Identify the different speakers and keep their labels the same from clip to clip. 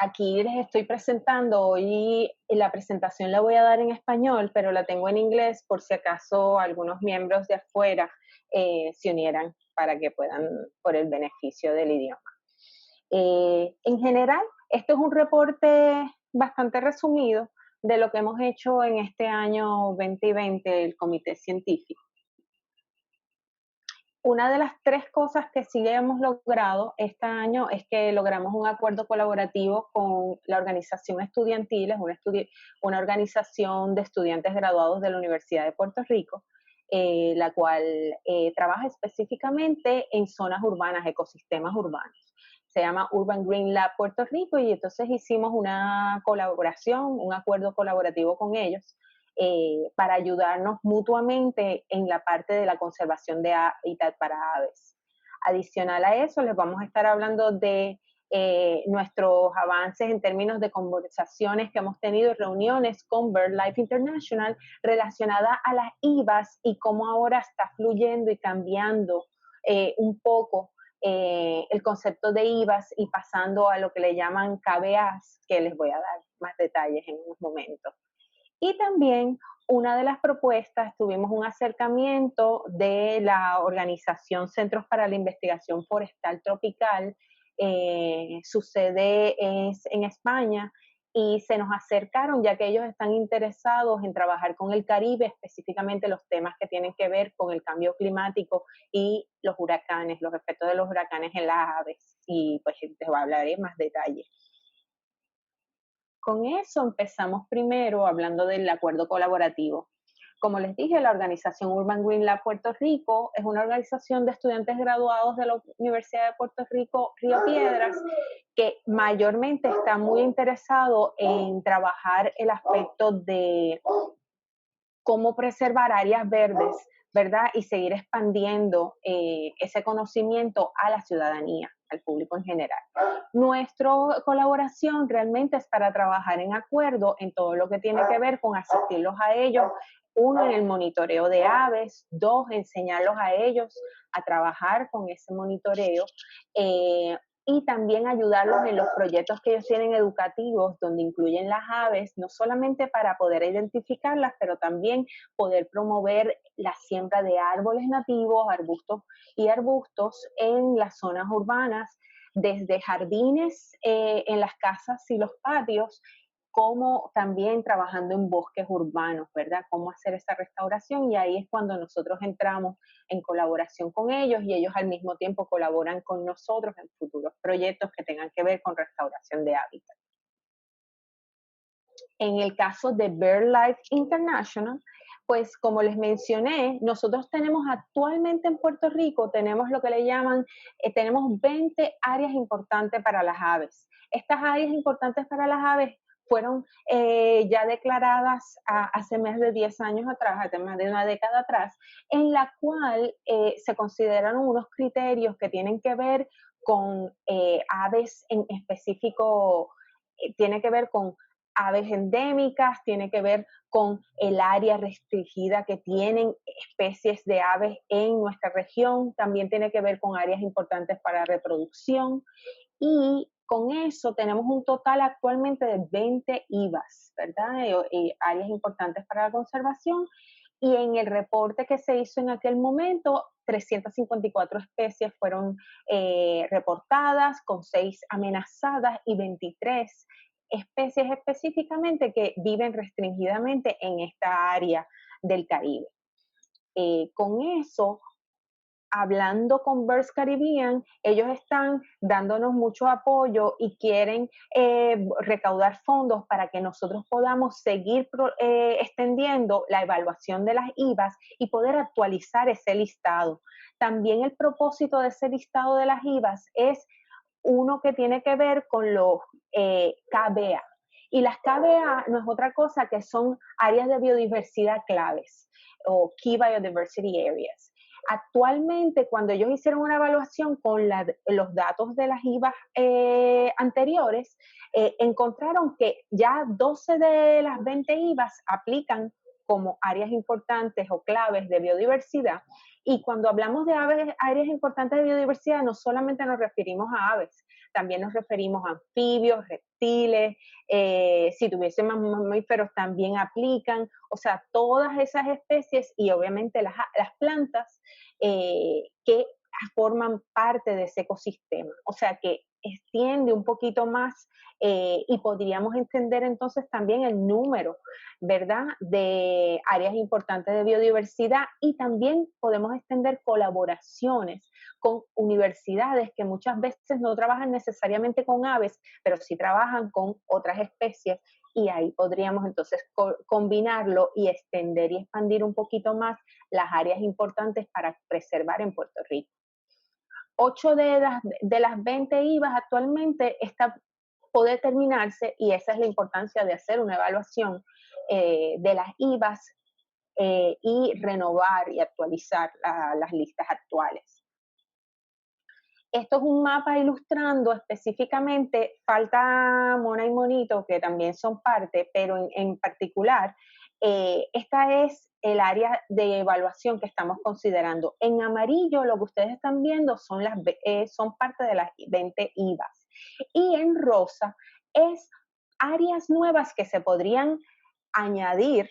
Speaker 1: aquí les estoy presentando, hoy la presentación la voy a dar en español, pero la tengo en inglés por si acaso algunos miembros de afuera se unieran para que puedan, por el beneficio del idioma. En general, esto es un reporte bastante resumido de lo que hemos hecho en este año 2020, el Comité Científico. Una de las tres cosas que sí hemos logrado este año es que logramos un acuerdo colaborativo con la organización estudiantil, es una organización de estudiantes graduados de la Universidad de Puerto Rico, la cual trabaja específicamente en zonas urbanas, ecosistemas urbanos. Se llama Urban Green Lab Puerto Rico y entonces hicimos una colaboración, un acuerdo colaborativo con ellos para ayudarnos mutuamente en la parte de la conservación de hábitat para aves. Adicional a eso, les vamos a estar hablando de nuestros avances en términos de conversaciones que hemos tenido, reuniones con BirdLife International relacionadas a las IVAs y cómo ahora está fluyendo y cambiando un poco el concepto de IVAs y pasando a lo que le llaman KBAs, que les voy a dar más detalles en unos momentos. Y también una de las propuestas, tuvimos un acercamiento de la organización Centros para la Investigación Forestal Tropical, su sede es en España, y se nos acercaron ya que ellos están interesados en trabajar con el Caribe, específicamente los temas que tienen que ver con el cambio climático y los huracanes, los efectos de los huracanes en las aves, y pues les voy a hablar en más detalle. Con eso empezamos primero hablando del acuerdo colaborativo. Como les dije, la organización Urban Green Lab Puerto Rico es una organización de estudiantes graduados de la Universidad de Puerto Rico, Río Piedras, que mayormente está muy interesado en trabajar el aspecto de cómo preservar áreas verdes, ¿verdad? Y seguir expandiendo ese conocimiento a la ciudadanía, al público en general. Nuestra colaboración realmente es para trabajar en acuerdo en todo lo que tiene que ver con asistirlos a ellos, uno, en el monitoreo de aves, dos, enseñarlos a ellos a trabajar con ese monitoreo, y también ayudarlos en los proyectos que ellos tienen educativos, donde incluyen las aves, no solamente para poder identificarlas, pero también poder promover la siembra de árboles nativos, arbustos y arbustos en las zonas urbanas, desde jardines en las casas y los patios, como también trabajando en bosques urbanos, ¿verdad? Cómo hacer esa restauración, y ahí es cuando nosotros entramos en colaboración con ellos y ellos al mismo tiempo colaboran con nosotros en futuros proyectos que tengan que ver con restauración de hábitat. En el caso de BirdLife International, pues como les mencioné, nosotros tenemos actualmente en Puerto Rico, tenemos lo que le llaman, tenemos 20 áreas importantes para las aves. Estas áreas importantes para las aves fueron ya declaradas hace más de 10 años atrás, hace más de una década atrás, en la cual se consideraron unos criterios que tienen que ver con aves en específico, tiene que ver con aves endémicas, tiene que ver con el área restringida que tienen especies de aves en nuestra región, también tiene que ver con áreas importantes para reproducción, y con eso tenemos un total actualmente de 20 IVAs, ¿verdad? Áreas importantes para la conservación, y en el reporte que se hizo en aquel momento, 354 especies fueron reportadas, con 6 amenazadas y 23 especies específicamente que viven restringidamente en esta área del Caribe. Con eso, hablando con Birds Caribbean, ellos están dándonos mucho apoyo y quieren recaudar fondos para que nosotros podamos seguir extendiendo la evaluación de las IVAs y poder actualizar ese listado. También el propósito de ese listado de las IVAs es uno que tiene que ver con los KBA. Y las KBA no es otra cosa que son áreas de biodiversidad claves o Key Biodiversity Areas. Actualmente, cuando ellos hicieron una evaluación con los datos de las IVAs anteriores, encontraron que ya 12 de las 20 IVAs aplican como áreas importantes o claves de biodiversidad, Y cuando hablamos de aves, áreas importantes de biodiversidad, no solamente nos referimos a aves, también nos referimos a anfibios, reptiles, si tuviésemos mamíferos también aplican, o sea, todas esas especies y obviamente las plantas que forman parte de ese ecosistema. O sea que extiende un poquito más y podríamos entender entonces también el número, ¿verdad?, de áreas importantes de biodiversidad y también podemos extender colaboraciones con universidades que muchas veces no trabajan necesariamente con aves, pero sí trabajan con otras especies y ahí podríamos entonces combinarlo y extender y expandir un poquito más las áreas importantes para preservar en Puerto Rico. 8 de las 20 IVAs actualmente puede terminarse y esa es la importancia de hacer una evaluación de las IVAs y renovar y actualizar las listas actuales. Esto es un mapa ilustrando específicamente, falta Mona y Monito, que también son parte, pero en particular, esta es el área de evaluación que estamos considerando. En amarillo, lo que ustedes están viendo son parte de las 20 IVAs. Y en rosa es áreas nuevas que se podrían añadir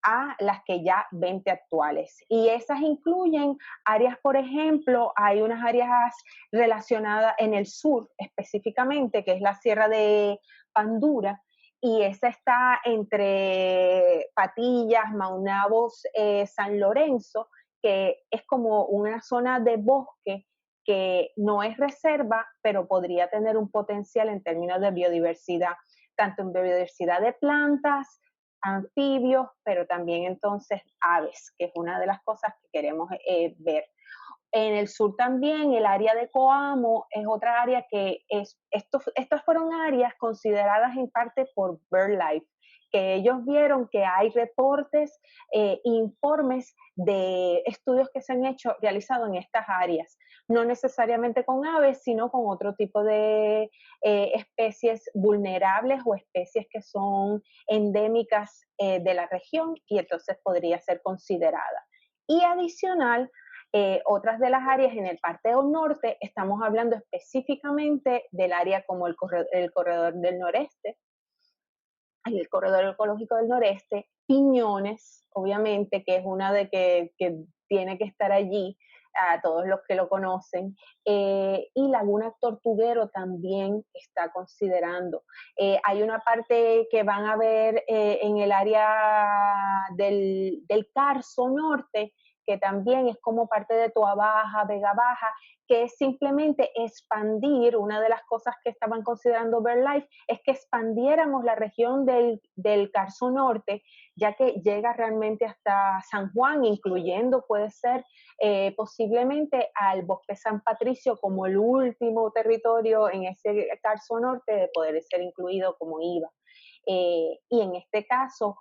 Speaker 1: a las que ya 20 actuales. Y esas incluyen áreas, por ejemplo, hay unas áreas relacionadas en el sur específicamente, que es la Sierra de Pandura, y esa está entre Patillas, Maunabos, San Lorenzo, que es como una zona de bosque que no es reserva, pero podría tener un potencial en términos de biodiversidad, tanto en biodiversidad de plantas, anfibios, pero también entonces aves, que es una de las cosas que queremos ver. En el sur también, el área de Coamo es otra área que estas fueron áreas consideradas en parte por BirdLife, que ellos vieron que hay reportes, informes de estudios que se han realizado en estas áreas, no necesariamente con aves, sino con otro tipo de especies vulnerables o especies que son endémicas de la región y entonces podría ser considerada. Y adicional, otras de las áreas en el Parteo Norte, estamos hablando específicamente del área como el corredor del noreste, el corredor ecológico del noreste, Piñones, obviamente, que es una de que tiene que estar allí, a todos los que lo conocen, y Laguna Tortuguero también está considerando. Hay una parte que van a ver en el área del Carso Norte, que también es como parte de Toa Baja, Vega Baja, que es simplemente expandir, una de las cosas que estaban considerando BirdLife es que expandiéramos la región del Carso Norte, ya que llega realmente hasta San Juan, incluyendo, puede ser, posiblemente al Bosque San Patricio como el último territorio en ese Carso Norte de poder ser incluido como IVA. Y en este caso,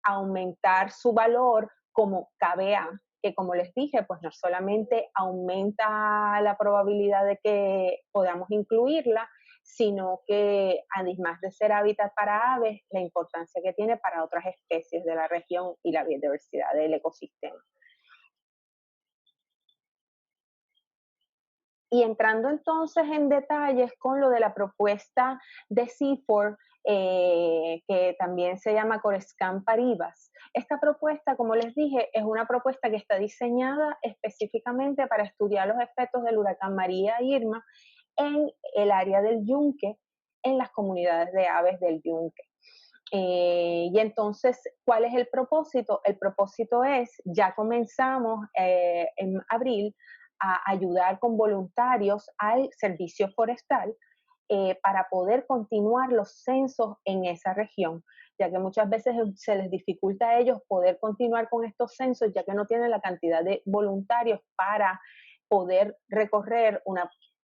Speaker 1: aumentar su valor como KBA, que como les dije, pues no solamente aumenta la probabilidad de que podamos incluirla, sino que además de ser hábitat para aves, la importancia que tiene para otras especies de la región y la biodiversidad del ecosistema. Y entrando entonces en detalles con lo de la propuesta de CIFOR, que también se llama Corescan Paribas. Esta propuesta, como les dije, es una propuesta que está diseñada específicamente para estudiar los efectos del huracán María e Irma en el área del Yunque, en las comunidades de aves del Yunque. Y entonces, ¿cuál es el propósito? El propósito es, ya comenzamos en abril a ayudar con voluntarios al servicio forestal para poder continuar los censos en esa región, ya que muchas veces se les dificulta a ellos poder continuar con estos censos, ya que no tienen la cantidad de voluntarios para poder recorrer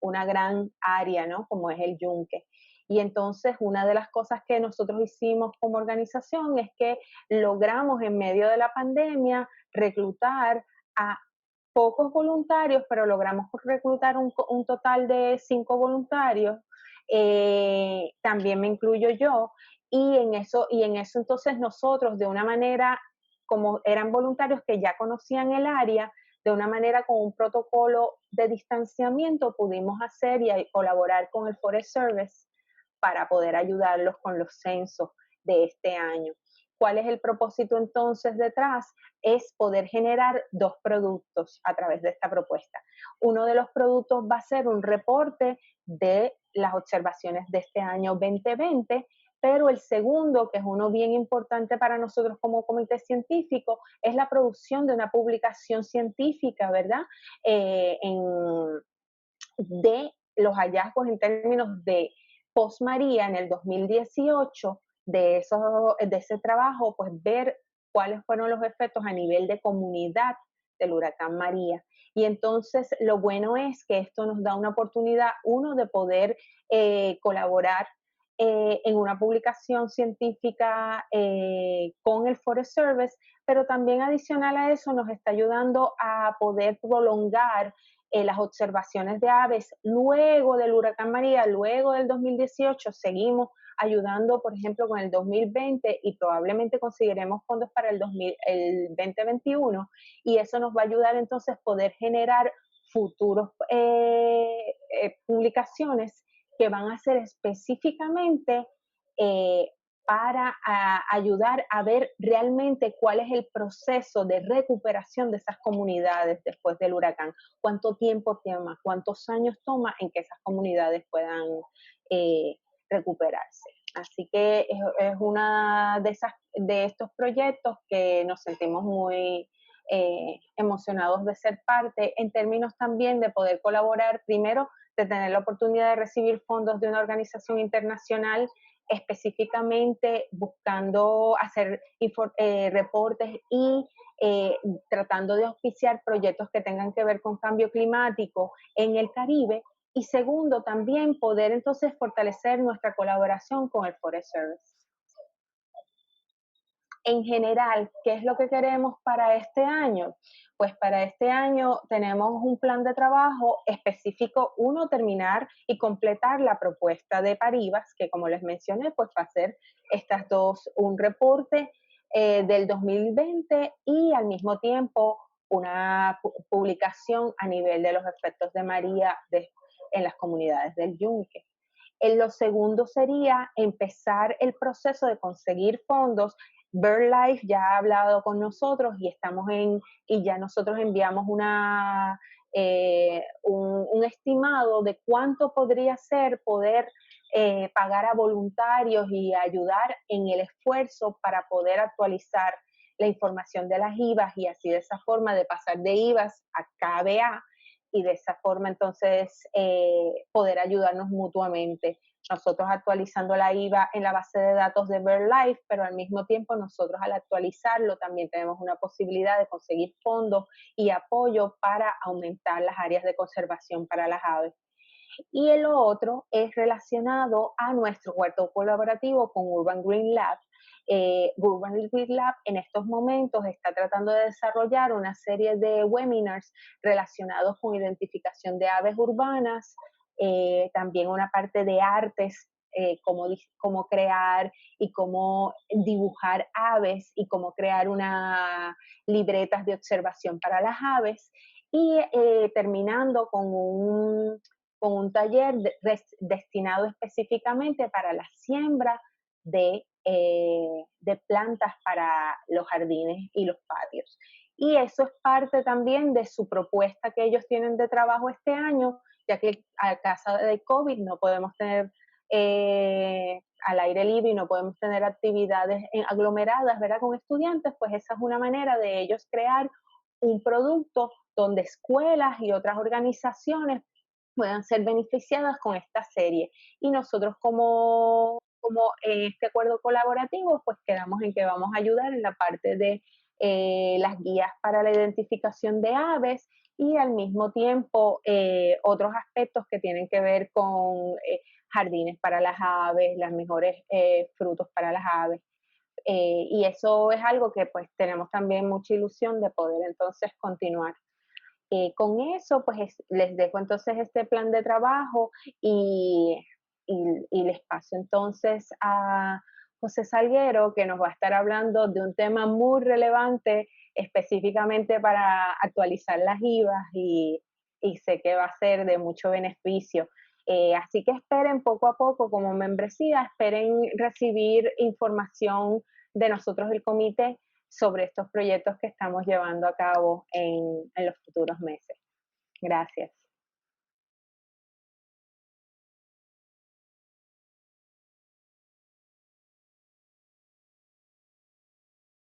Speaker 1: una gran área, ¿no? Como es el Yunque. Y entonces una de las cosas que nosotros hicimos como organización es que logramos en medio de la pandemia reclutar a pocos voluntarios, pero logramos reclutar un total de 5 voluntarios. También me incluyo yo. Y en eso entonces nosotros de una manera, como eran voluntarios que ya conocían el área, de una manera con un protocolo de distanciamiento pudimos hacer y colaborar con el Forest Service para poder ayudarlos con los censos de este año. ¿Cuál es el propósito entonces detrás? Es poder generar dos productos a través de esta propuesta. Uno de los productos va a ser un reporte de las observaciones de este año 2020, pero el segundo, que es uno bien importante para nosotros como comité científico, es la producción de una publicación científica, ¿verdad? De los hallazgos en términos de post María en el 2018, de ese trabajo, pues ver cuáles fueron los efectos a nivel de comunidad del huracán María. Y entonces lo bueno es que esto nos da una oportunidad, uno, de poder colaborar en una publicación científica con el Forest Service, pero también adicional a eso nos está ayudando a poder prolongar las observaciones de aves luego del huracán María, luego del 2018, seguimos ayudando, por ejemplo, con el 2020 y probablemente conseguiremos fondos para el 2021 y eso nos va a ayudar entonces a poder generar futuros publicaciones que van a ser específicamente eh, para ayudar a ver realmente cuál es el proceso de recuperación de esas comunidades después del huracán, cuánto tiempo toma, cuántos años toma en que esas comunidades puedan eh, recuperarse. Así que es una de estos proyectos que nos sentimos muy emocionados de ser parte, en términos también de poder colaborar, primero, de tener la oportunidad de recibir fondos de una organización internacional específicamente buscando hacer reportes y tratando de auspiciar proyectos que tengan que ver con cambio climático en el Caribe. Y segundo, también poder entonces fortalecer nuestra colaboración con el Forest Service. En general, ¿qué es lo que queremos para este año? Pues para este año tenemos un plan de trabajo específico, uno, terminar y completar la propuesta de Paribas, que como les mencioné, pues va a ser estas dos, un reporte del 2020 y al mismo tiempo una publicación a nivel de los efectos de María en las comunidades del Yunque. Lo segundo sería empezar el proceso de conseguir fondos. BirdLife ya ha hablado con nosotros y ya nosotros enviamos un estimado de cuánto podría ser poder pagar a voluntarios y ayudar en el esfuerzo para poder actualizar la información de las IVAs y así de esa forma de pasar de IVAs a KBA y de esa forma entonces poder ayudarnos mutuamente. Nosotros actualizando la IVA en la base de datos de BirdLife, pero al mismo tiempo nosotros al actualizarlo también tenemos una posibilidad de conseguir fondos y apoyo para aumentar las áreas de conservación para las aves. Y el otro es relacionado a nuestro huerto colaborativo con Urban Green Lab. Urban Green Lab en estos momentos está tratando de desarrollar una serie de webinars relacionados con identificación de aves urbanas, también una parte de artes, cómo crear y cómo dibujar aves y cómo crear libretas de observación para las aves. Y terminando con un taller destinado específicamente para la siembra de plantas para los jardines y los patios. Y eso es parte también de su propuesta que ellos tienen de trabajo este año, ya que a causa de COVID no podemos tener al aire libre y no podemos tener actividades aglomeradas, ¿verdad? Con estudiantes, pues esa es una manera de ellos crear un producto donde escuelas y otras organizaciones puedan ser beneficiadas con esta serie. Y nosotros como este acuerdo colaborativo, pues quedamos en que vamos a ayudar en la parte de las guías para la identificación de aves y al mismo tiempo otros aspectos que tienen que ver con jardines para las aves, las mejores frutos para las aves. Y eso es algo que pues tenemos también mucha ilusión de poder entonces continuar. Con eso, pues les dejo entonces este plan de trabajo y les paso entonces a José Salguero, que nos va a estar hablando de un tema muy relevante específicamente para actualizar las IVAs y sé que va a ser de mucho beneficio. Así que esperen poco a poco como membresía, esperen recibir información de nosotros del comité sobre estos proyectos que estamos llevando a cabo en los futuros meses. Gracias.